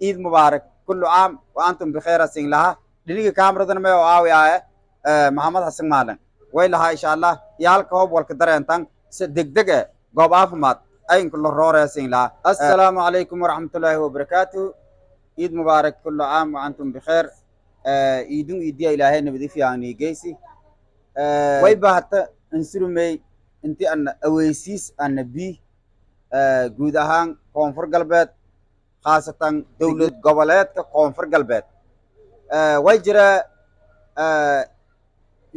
عيد مبارك كل عام وأنتم بخير سين لها دنيا كاميرا ما وعاوي محمد حسن مالن ويلها إن شاء الله يالكوب والكدر أنتن دق قوب عفمات أين كل رورة سين لها السلام عليكم ورحمة الله وبركاته عيد مبارك كل عام وأنتم بخير عيدون عيديا إلهي نبدي في يعني جيسي ويبا حتى انسلو مي انتي أن أويسيس أن بي guud ahaan koonfur galbeed khaasatan dowlad goboleedka koonfur galbeed way jira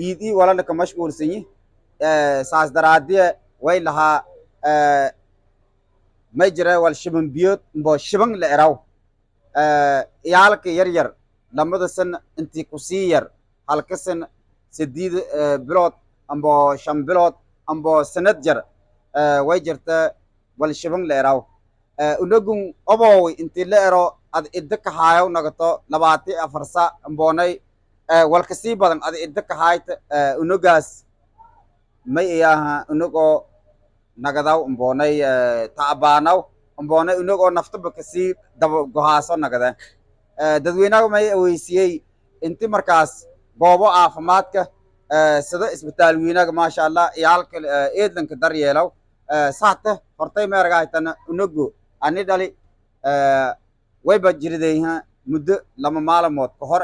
iidii walana ka mashquulsanyi saas daraadiye way lahaa may jira wal shiban biyood mbo shiban la eraw iyaalka yar yar lamada san intii kusii yar halka san sideed bilood ambo shan bilood ambo sanad jar way jirta wal shiban la eraw unagun obowi intii la ero ad idda ka haayo nagato 24 saac amboonay wal kasii badan ad idda ka haayta unugaas may iyaha unugoo nagadaw amboonay taabaanaw amboonay unugoo naftaba kasii daba gohaaso nagada dadweynaha may aweysiyey inti markaas goobo caafimaadka sida isbitaal weynaga maasha allah iyaalka eedlanka daryeelow saate hortay meergaaytana unugu ani dhali wayba jiridayha muddo lama maalamood ka hor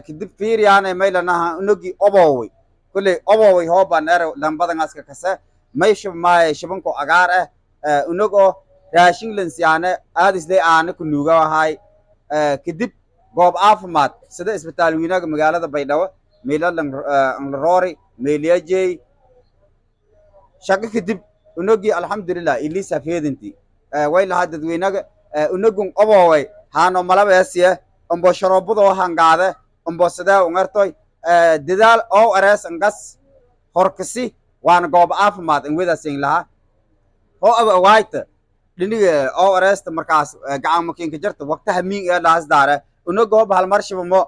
kadib fiiriyaanay maylanaha unugi obowey kulley obowey hoobaan ere lambadangaaska kase may shibmaaye shibanko agaar unugoo raashin lansiyaane aadisday aana ku nuugawahay kadib goob caafimaad sida isbitaal weynaga magaalada baydhabo meelalanroori meeliyajey shaqo kadib unugii alxamdulilah ilisa feedintii way lahaa dadweynaga unugun obowey haano malabeesiye umbo sharoobadoo hangaade umbo sidee ungartoy dadaal oo arees angas horkasi waana goob caafimaad in wadaasing lahaa oo awaayta dhiniga oo areesta markaas gacan makiinka jarta waqtaha miing ee laas daare unugoo bahal mar shibamo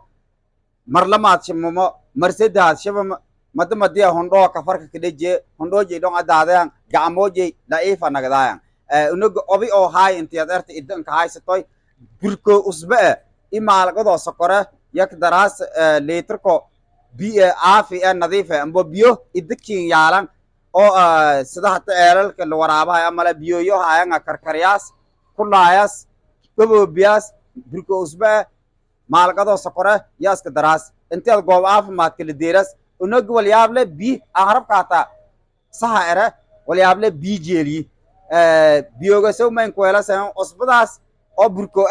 mar lamaad shibamo mar saddex shibamo madamadiya hondhoo kafarka kadheje hondhoojey dhon adaadeen gacamoojey daciifa nagdaayan unuga obi oo haay intiyaad erta idanka haysatoy burko usbe imaalgadoo sokore yak daraas liitrko biyo caafi nadiife ambo biyo idakiin yaalan oo sida hata eelalka la waraabahay amala biyoyo haayanga karkaryaas kulaayas gaboobiyaas burko usbe maalgadoo sokore yaaska daraas intiyaad goob caafimaadka la deeras unuga walyaable bi aharabka hataa saha ere walyaable bi jeeliyi biyoga sawmayn kuwelasan cusbadaas oo burko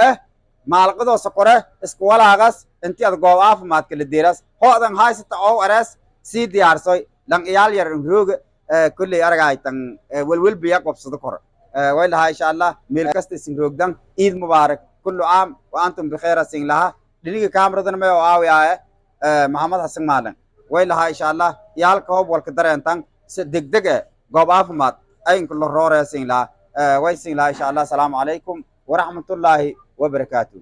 maalqadoo sokore isku walaagas intii ad goob caafimaadka la deeras hoodan haysata oo arees sii diyaarsoy lan iyaal yar rooga kulley aragaytan welwelbiya qobsado kor way lahaa insha allah meel kasta isin roogdan ciid mubaarak kullu caam wa antum bikheera sin laha dhiniga kaamiradan may oo aawiyaye maxamed xasan maalan way lahaa insha allah iyaalka hoob walka dareentan si degdeg goob caafimaad أين كل رورة سين لا ويسين لا إن شاء الله السلام عليكم ورحمة الله وبركاته.